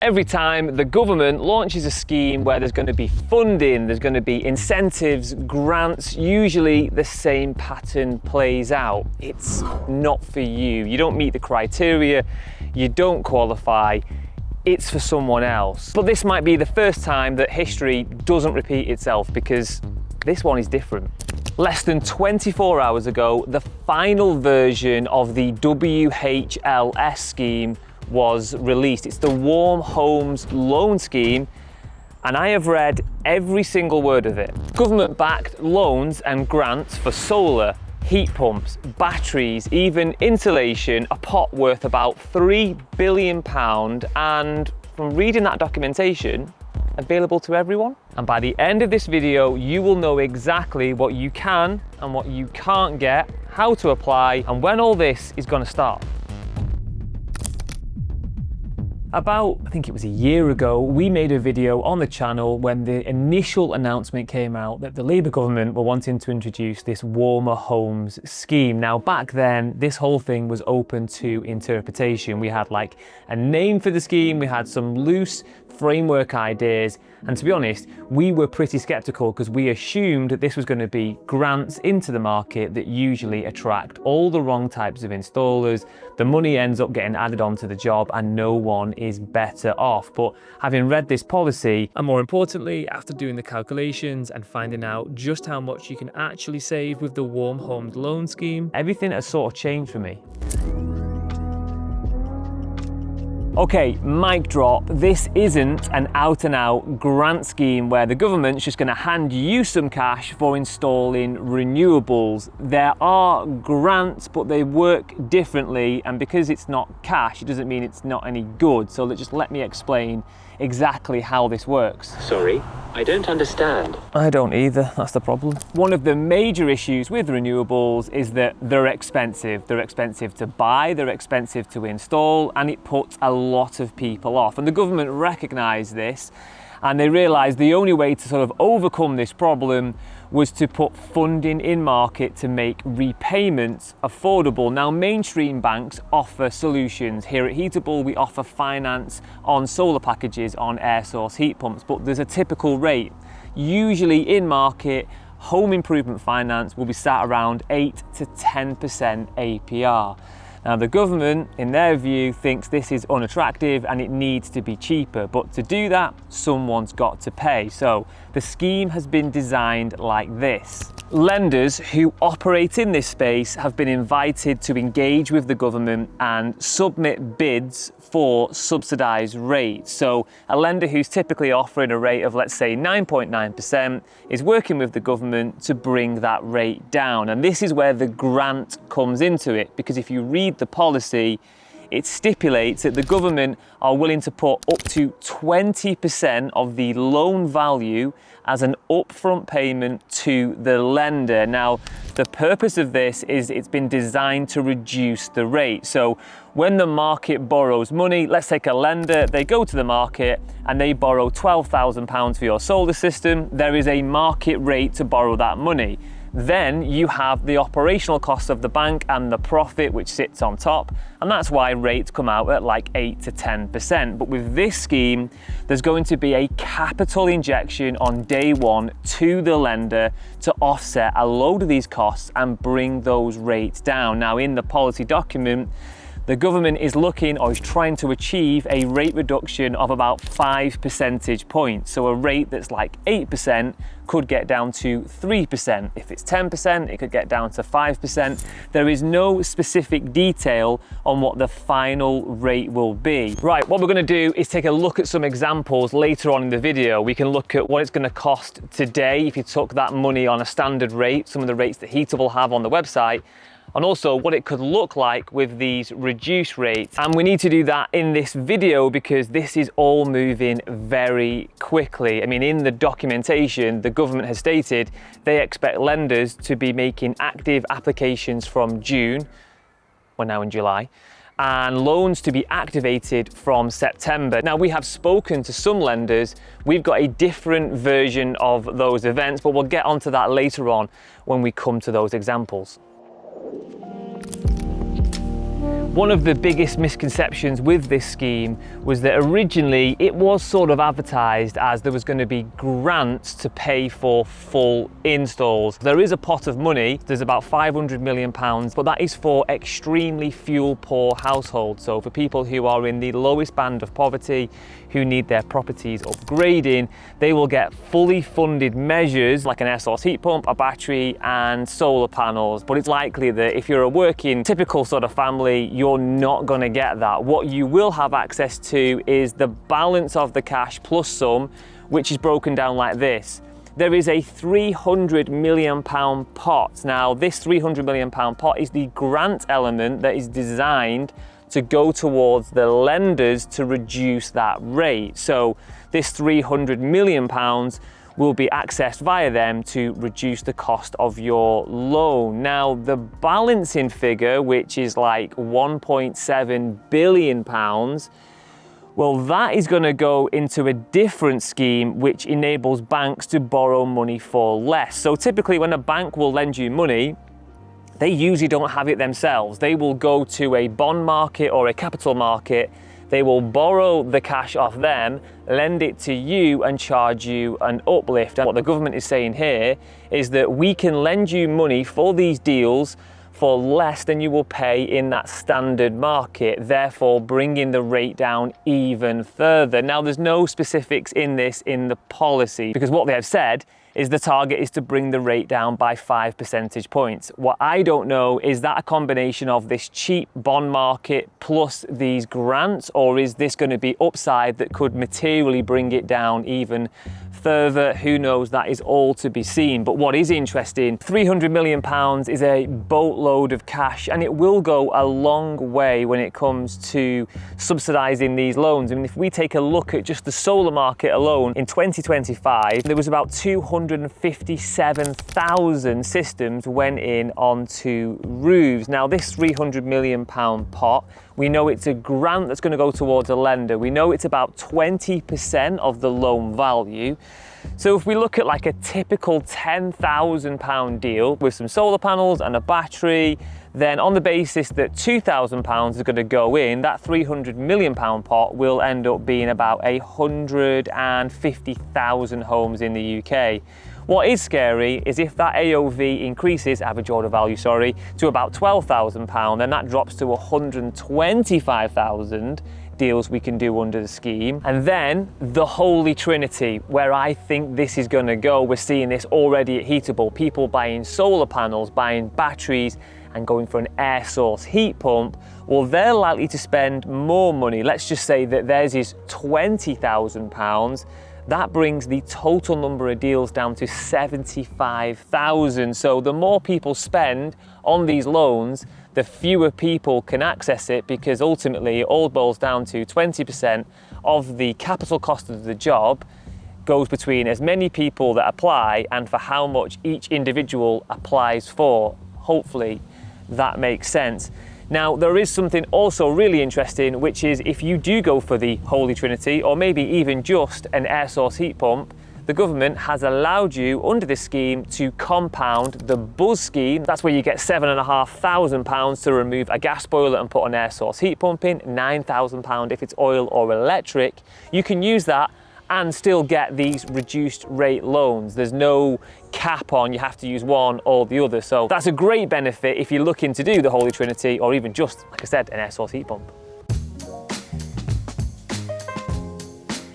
Every time the government launches a scheme where there's going to be funding, there's going to be incentives, grants, usually the same pattern plays out. It's not for you. You don't meet the criteria, you don't qualify, it's for someone else. But this might be the first time that history doesn't repeat itself, because this one is different. Less than 24 hours ago, the final version of the WHLS scheme was released. It's the Warm Homes Loan Scheme, and I have read every single word of it. Government-backed loans and grants for solar, heat pumps, batteries, even insulation, a pot worth about £3 billion, and from reading that documentation, available to everyone. And by the end of this video, you will know exactly what you can and what you can't get, how to apply, and when all this is going to start. About, I think it was a year ago, we made a video on the channel when the initial announcement came out that the Labour government were wanting to introduce this warmer homes scheme. Now, back then, this whole thing was open to interpretation. We had like a name for the scheme, we had some loose framework ideas, and to be honest, we were pretty skeptical because we assumed that this was going to be grants into the market that usually attract all the wrong types of installers. The money ends up getting added onto the job and no one is better off. But having read this policy, and more importantly, after doing the calculations and finding out just how much you can actually save with the Warm Homes Loan Scheme, everything has sort of changed for me. Okay, mic drop. This isn't an out-and-out grant scheme where the government's just going to hand you some cash for installing renewables. There are grants, but they work differently, and because it's not cash, it doesn't mean it's not any good. So just let me explain exactly how this works. Sorry, I don't understand. I don't either, that's the problem. One of the major issues with renewables is that they're expensive. They're expensive to buy, they're expensive to install, and it puts a lot of people off. And the government recognised this, and they realised the only way to sort of overcome this problem was to put funding in market to make repayments affordable. Now, mainstream banks offer solutions. Here at Heatable, we offer finance on solar packages on air source heat pumps, but there's a typical rate. Usually in market, home improvement finance will be sat around 8 to 10% APR. Now, the government, in their view, thinks this is unattractive and it needs to be cheaper. But to do that, someone's got to pay. So the scheme has been designed like this. Lenders who operate in this space have been invited to engage with the government and submit bids for subsidised rates. So a lender who's typically offering a rate of, let's say, 9.9% is working with the government to bring that rate down. And this is where the grant comes into it, because if you read the policy, it stipulates that the government are willing to put up to 20% of the loan value as an upfront payment to the lender. Now, the purpose of this is it's been designed to reduce the rate. So when the market borrows money, let's take a lender, they go to the market and they borrow £12,000 for your solar system. There is a market rate to borrow that money. Then you have the operational costs of the bank and the profit which sits on top, and that's why rates come out at like 8 to 10%. But with this scheme, there's going to be a capital injection on day one to the lender to offset a load of these costs and bring those rates down. Now, in the policy document, the government is looking, or is trying to achieve, a rate reduction of about 5 percentage points. So a rate that's like 8% could get down to 3%. If it's 10%, it could get down to 5%. There is no specific detail on what the final rate will be. Right, what we're going to do is take a look at some examples later on in the video. We can look at what it's going to cost today if you took that money on a standard rate, some of the rates that Heatable have on the website, and also what it could look like with these reduced rates. And we need to do that in this video because this is all moving very quickly. I mean, in the documentation, the government has stated they expect lenders to be making active applications from June, we're now in July, and loans to be activated from September. Now, we have spoken to some lenders. We've got a different version of those events, but we'll get onto that later on when we come to those examples. One of the biggest misconceptions with this scheme was that originally it was sort of advertised as there was going to be grants to pay for full installs. There is a pot of money, there's about £500 million, but that is for extremely fuel poor households. So for people who are in the lowest band of poverty, who need their properties upgrading, they will get fully funded measures like an air source heat pump, a battery and solar panels. But it's likely that if you're a working typical sort of family, you're not going to get that. What you will have access to is the balance of the cash plus some, which is broken down like this. There is a £300 million pot. Now, this £300 million pot is the grant element that is designed to go towards the lenders to reduce that rate. So this £300 million will be accessed via them to reduce the cost of your loan. Now, the balancing figure, which is like £1.7 billion, well, that is going to go into a different scheme which enables banks to borrow money for less. So typically when a bank will lend you money, they usually don't have it themselves. They will go to a bond market or a capital market. They will borrow the cash off them, lend it to you and charge you an uplift. And what the government is saying here is that we can lend you money for these deals for less than you will pay in that standard market, therefore bringing the rate down even further. Now, there's no specifics in this in the policy, because what they have said is the target is to bring the rate down by 5 percentage points. What I don't know, is that a combination of this cheap bond market plus these grants, or is this going to be upside that could materially bring it down even further? Who knows? That is all to be seen. But what is interesting, £300 million is a boatload of cash, and it will go a long way when it comes to subsidising these loans. I mean, if we take a look at just the solar market alone, in 2025, there was about 257,000 systems went in onto roofs. Now, this £300 million pot, we know it's a grant that's going to go towards a lender. We know it's about 20% of the loan value. So if we look at like a typical £10,000 deal with some solar panels and a battery, then on the basis that £2,000 is going to go in, that £300 million pot will end up being about 150,000 homes in the UK. What is scary is if that AOV increases, average order value, sorry, to about £12,000, then that drops to 125,000 deals we can do under the scheme. And then the holy trinity, where I think this is going to go, we're seeing this already at Heatable, people buying solar panels, buying batteries and going for an air source heat pump. Well, they're likely to spend more money. Let's just say that theirs is £20,000. That brings the total number of deals down to 75,000. So the more people spend on these loans, the fewer people can access it, because ultimately it all boils down to 20% of the capital cost of the job goes between as many people that apply and for how much each individual applies for. Hopefully that makes sense. Now, there is something also really interesting, which is if you do go for the Holy Trinity, or maybe even just an air source heat pump, the government has allowed you under this scheme to compound the buzz scheme. That's where you get £7,500 to remove a gas boiler and put an air source heat pump in, £9,000 if it's oil or electric. You can use that and still get these reduced rate loans. There's no cap on, you have to use one or the other. So that's a great benefit if you're looking to do the Holy Trinity, or even just, like I said, an air source heat pump.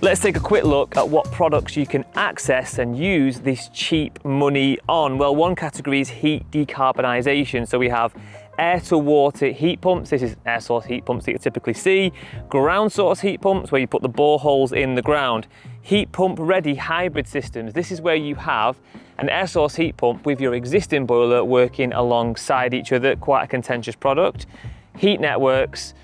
Let's take a quick look at what products you can access and use this cheap money on. Well, one category is heat decarbonisation. So we have air to water heat pumps. This is air source heat pumps that you typically see. Ground source heat pumps, where you put the boreholes in the ground. Heat pump ready hybrid systems. This is where you have an air source heat pump with your existing boiler working alongside each other. Quite a contentious product. Heat networks,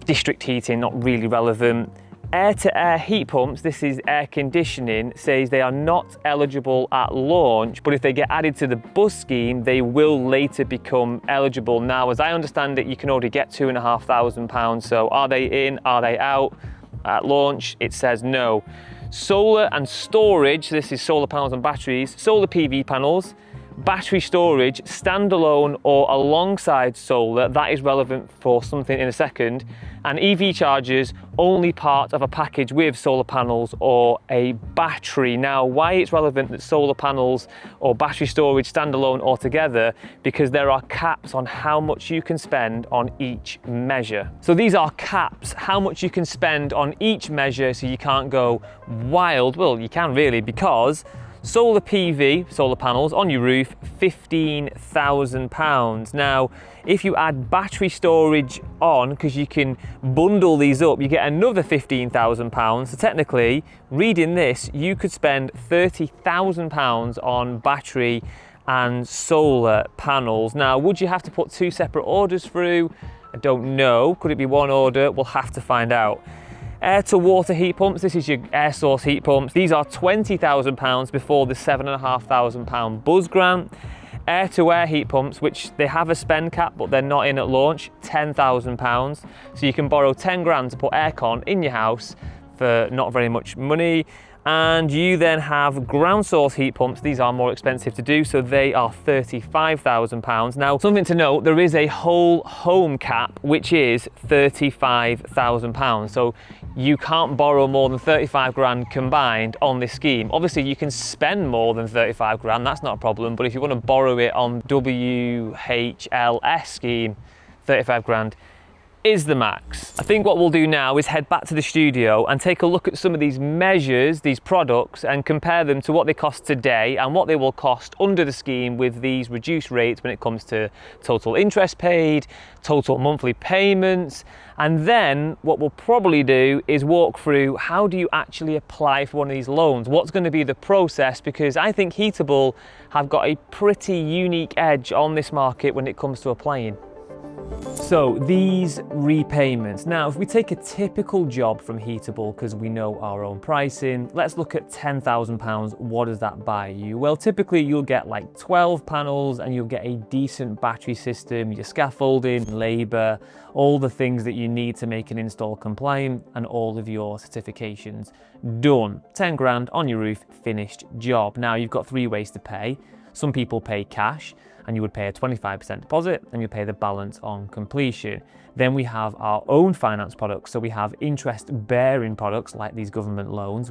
district heating, not really relevant. Air-to-air heat pumps, this is air conditioning, says they are not eligible at launch, but if they get added to the buzz scheme, they will later become eligible. Now, as I understand it, you can already get £2,500. So are they in, are they out? At launch, it says no. Solar and storage, this is solar panels and batteries, solar PV panels, Battery storage, standalone or alongside solar, that is relevant for something in a second. And EV chargers, only part of a package with solar panels or a battery. Now, why it's relevant that solar panels or battery storage standalone or together? Because there are caps on how much you can spend on each measure. So these are caps, how much you can spend on each measure, so you can't go wild. Well, you can really, because solar PV, solar panels on your roof, £15,000. Now, if you add battery storage on, because you can bundle these up, you get another £15,000. So technically, reading this, you could spend £30,000 on battery and solar panels. Now, would you have to put two separate orders through? I don't know. Could it be one order? We'll have to find out. Air to water heat pumps, this is your air source heat pumps. These are £20,000 before the £7,500 buzz grant. Air to air heat pumps, which they have a spend cap, but they're not in at launch, £10,000. So you can borrow 10 grand to put aircon in your house for not very much money. And you then have ground source heat pumps. These are more expensive to do, so they are £35,000. Now, something to note, there is a whole home cap, which is £35,000. So you can't borrow more than 35 grand combined on this scheme. Obviously, you can spend more than 35 grand, that's not a problem. But if you want to borrow it on WHLS scheme, 35 grand is the max. I think what we'll do now is head back to the studio and take a look at some of these measures, these products, and compare them to what they cost today and what they will cost under the scheme with these reduced rates when it comes to total interest paid, total monthly payments. And then what we'll probably do is walk through, how do you actually apply for one of these loans? What's going to be the process? Because I think Heatable have got a pretty unique edge on this market when it comes to applying. So these repayments. Now, if we take a typical job from Heatable, because we know our own pricing, let's look at £10,000. What does that buy you? Well, typically you'll get like 12 panels and you'll get a decent battery system, your scaffolding, labour, all the things that you need to make an install compliant, and all of your certifications done. 10 grand on your roof, finished job. Now, you've got three ways to pay. Some people pay cash, and you would pay a 25% deposit and you pay the balance on completion. Then we have our own finance products. So we have interest bearing products like these government loans,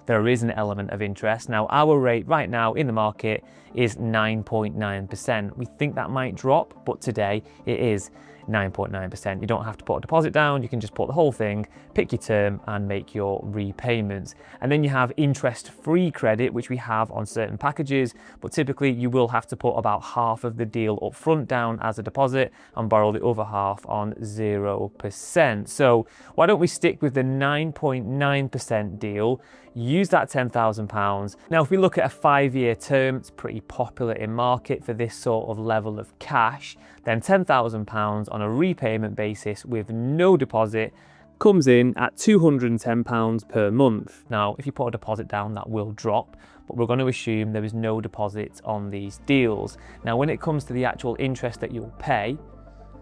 there is an element of interest. Now, our rate right now in the market is 9.9%. We think that might drop, but today it is 9.9%. You don't have to put a deposit down, you can just put the whole thing, pick your term and make your repayments. And then you have interest-free credit, which we have on certain packages, but typically you will have to put about half of the deal up front down as a deposit and borrow the other half on 0%. So why don't we stick with the 9.9% deal, use that £10,000. Now, if we look at a 5-year term, it's pretty popular in market for this sort of level of cash, then £10,000 on a repayment basis with no deposit comes in at £210 per month. Now, if you put a deposit down, that will drop, but we're going to assume there is no deposit on these deals. Now, when it comes to the actual interest that you'll pay,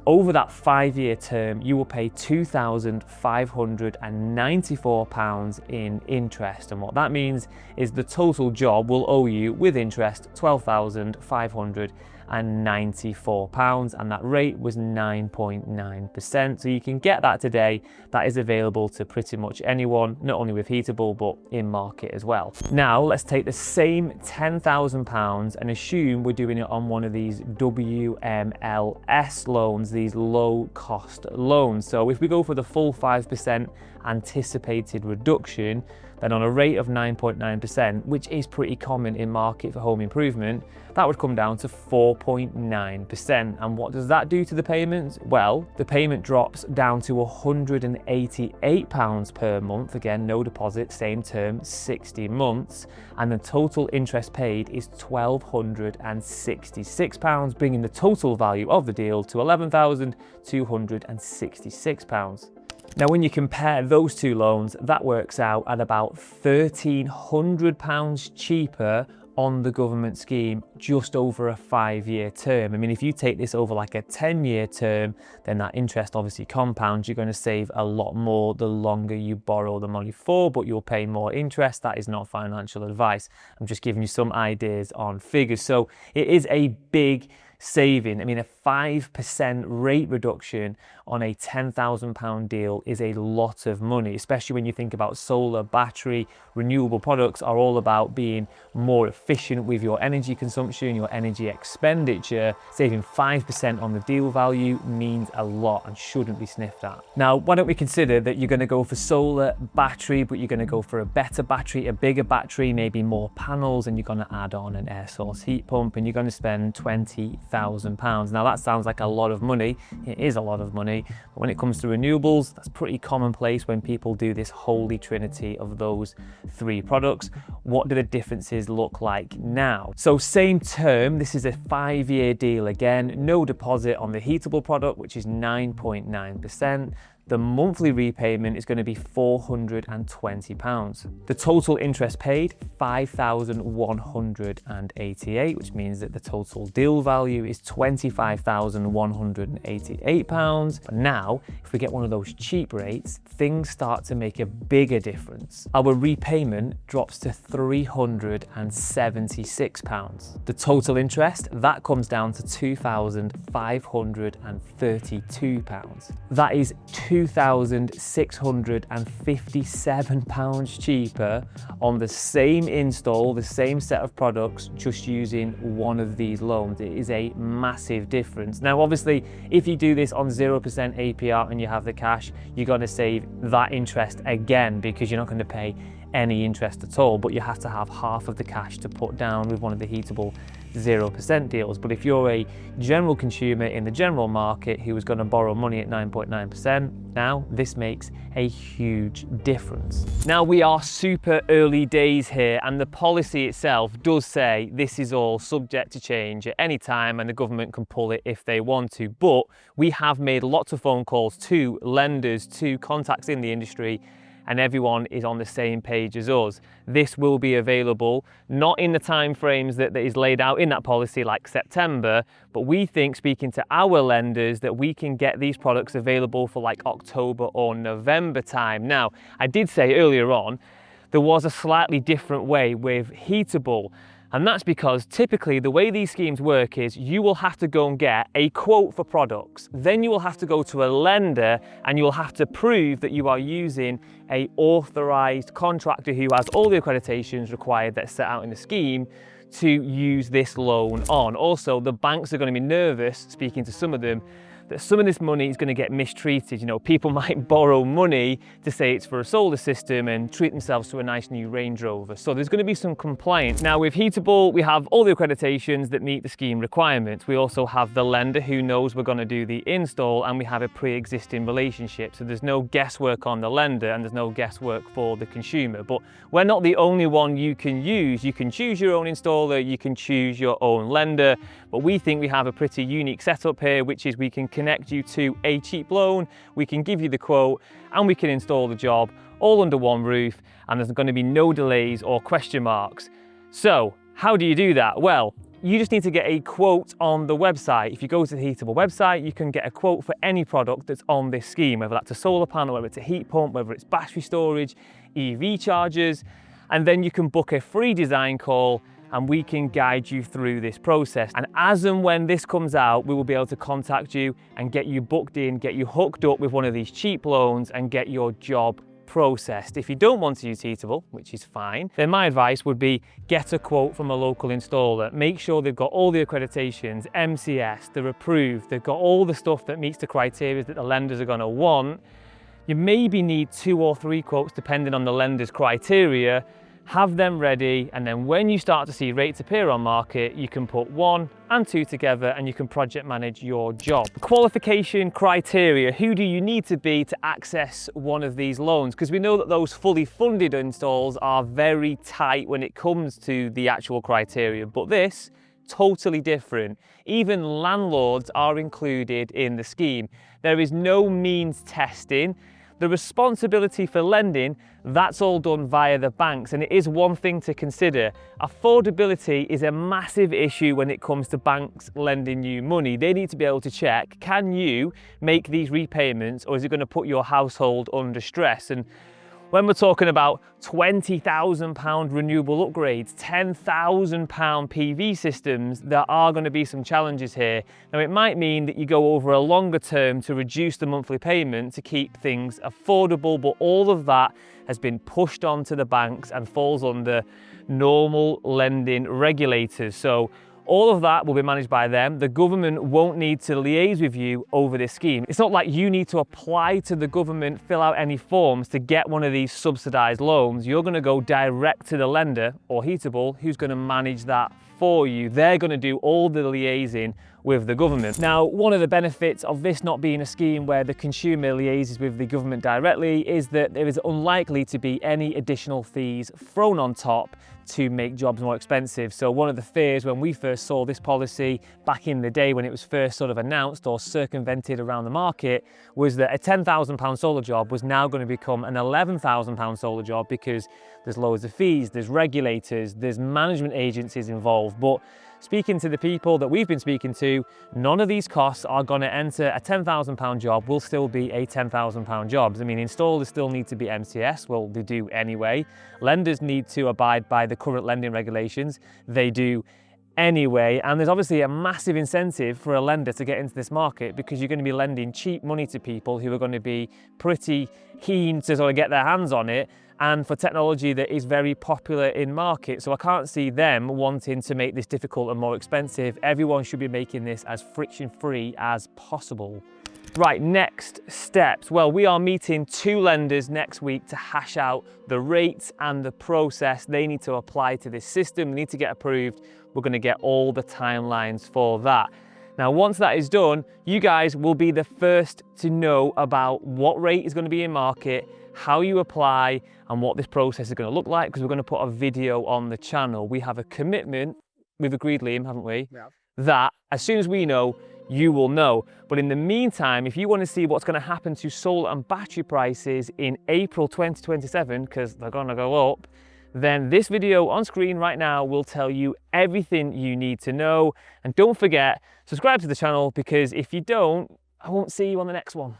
over that 5-year term, you will pay £2,594 in interest. And what that means is the total job will owe you with interest £12,594, and that rate was 9.9%. So you can get that today. That is available to pretty much anyone, not only with Heatable, but in market as well. Now, let's take the same £10,000 and assume we're doing it on one of these WMLS loans, these low cost loans. So if we go for the full 5% anticipated reduction, then on a rate of 9.9%, which is pretty common in market for home improvement, that would come down to 4.9%. And what does that do to the payments? Well, the payment drops down to £188 per month. Again, no deposit, same term, 60 months. And the total interest paid is £1,266, bringing the total value of the deal to £11,266. Now, when you compare those two loans, that works out at about £1,300 cheaper on the government scheme just over a 5-year term. I mean, if you take this over like a 10-year term, then that interest obviously compounds. You're going to save a lot more the longer you borrow the money for, but you'll pay more interest. That is not financial advice. I'm just giving you some ideas on figures. So it is a big saving. I mean, a 5% rate reduction on a £10,000 deal is a lot of money, especially when you think about solar, battery, renewable products are all about being more efficient with your energy consumption, your energy expenditure. Saving 5% on the deal value means a lot and shouldn't be sniffed at. Now, why don't we consider that you're going to go for solar, battery, but you're going to go for a better battery, a bigger battery, maybe more panels, and you're going to add on an air source heat pump, and you're going to spend £20,000. Now that sounds like a lot of money. It is a lot of money, but when it comes to renewables, that's pretty commonplace when people do this holy trinity of those three products. What do the differences look like now? So same term, this is a 5-year deal again, no deposit on the heatable product, which is 9.9%. The monthly repayment is going to be £420. The total interest paid, £5,188, which means that the total deal value is £25,188. But now, if we get one of those cheap rates, things start to make a bigger difference. Our repayment drops to £376. The total interest, that comes down to £2,532. That is £2,657 cheaper on the same install, the same set of products, just using one of these loans. It is a massive difference. Now, obviously, if you do this on 0% APR and you have the cash, you're going to save that interest again because you're not going to pay any interest at all, but you have to have half of the cash to put down with one of the heatable 0% deals. But if you're a general consumer in the general market who is going to borrow money at 9.9%, now this makes a huge difference. Now we are super early days here, and the policy itself does say this is all subject to change at any time and the government can pull it if they want to. But we have made lots of phone calls to lenders, to contacts in the industry, and everyone is on the same page as us. This will be available, not in the timeframes that is laid out in that policy like September, but we think, speaking to our lenders, that we can get these products available for like October or November time. Now, I did say earlier on, there was a slightly different way with heatable. And that's because typically the way these schemes work is you will have to go and get a quote for products. Then you will have to go to a lender and you will have to prove that you are using an authorized contractor who has all the accreditations required that are set out in the scheme to use this loan on. Also, the banks are going to be nervous, speaking to some of them, that some of this money is going to get mistreated. You know, people might borrow money to say it's for a solar system and treat themselves to a nice new Range Rover. So there's going to be some compliance. Now with heatable, we have all the accreditations that meet the scheme requirements. We also have the lender who knows we're going to do the install, and we have a pre-existing relationship. So there's no guesswork on the lender and there's no guesswork for the consumer. But we're not the only one you can use. You can choose your own installer, you can choose your own lender, but we think we have a pretty unique setup here, which is we can connect you to a cheap loan, we can give you the quote, and we can install the job all under one roof, and there's going to be no delays or question marks. So how do you do that? Well, you just need to get a quote on the website. If you go to the heatable website, you can get a quote for any product that's on this scheme, whether that's a solar panel, whether it's a heat pump, whether it's battery storage, EV chargers, and then you can book a free design call and we can guide you through this process. And as and when this comes out, we will be able to contact you and get you booked in, get you hooked up with one of these cheap loans and get your job processed. If you don't want to use heatable, which is fine, then my advice would be get a quote from a local installer. Make sure they've got all the accreditations, MCS, they're approved, they've got all the stuff that meets the criteria that the lenders are going to want. You maybe need 2 or 3 quotes depending on the lender's criteria. Have them ready, and then when you start to see rates appear on market, you can put 1 and 2 together and you can project manage your job. Qualification criteria: who do you need to be to access one of these loans? Because we know that those fully funded installs are very tight when it comes to the actual criteria, but this, totally different. Even landlords are included in the scheme. There is no means testing. the responsibility for lending, that's all done via the banks. And it is one thing to consider. Affordability is a massive issue when it comes to banks lending you money. They need to be able to check, can you make these repayments, or is it going to put your household under stress? And when we're talking about £20,000 renewable upgrades, £10,000 PV systems, there are going to be some challenges here. Now, it might mean that you go over a longer term to reduce the monthly payment to keep things affordable, but all of that has been pushed onto the banks and falls under normal lending regulators. So all of that will be managed by them. The government won't need to liaise with you over this scheme. It's not like you need to apply to the government, fill out any forms to get one of these subsidised loans. You're going to go direct to the lender or Heatable, who's going to manage that for you. They're going to do all the liaising with the government. Now, one of the benefits of this not being a scheme where the consumer liaises with the government directly is that there is unlikely to be any additional fees thrown on top to make jobs more expensive. So one of the fears when we first saw this policy back in the day when it was first sort of announced or circumvented around the market was that a £10,000 solar job was now going to become an £11,000 solar job because there's loads of fees, there's regulators, there's management agencies involved. But speaking to the people that we've been speaking to, none of these costs are going to enter. A £10,000 job will still be a £10,000 job. I mean, installers still need to be MCS, well, they do anyway. Lenders need to abide by the current lending regulations, they do anyway. And there's obviously a massive incentive for a lender to get into this market because you're going to be lending cheap money to people who are going to be pretty keen to sort of get their hands on it, and for technology that is very popular in market. So I can't see them wanting to make this difficult and more expensive. Everyone should be making this as friction-free as possible. Right, next steps. Well, we are meeting 2 lenders next week to hash out the rates and the process they need to apply to this system. They need to get approved. We're going to get all the timelines for that. Now, once that is done, you guys will be the first to know about what rate is going to be in market, how you apply, and what this process is going to look like, because we're going to put a video on the channel. We have a commitment, we've agreed, Liam, haven't we? Yeah. That as soon as we know, you will know. But in the meantime, if you want to see what's going to happen to solar and battery prices in April 2027, because they're going to go up, then this video on screen right now will tell you everything you need to know. And don't forget, subscribe to the channel, because if you don't, I won't see you on the next one.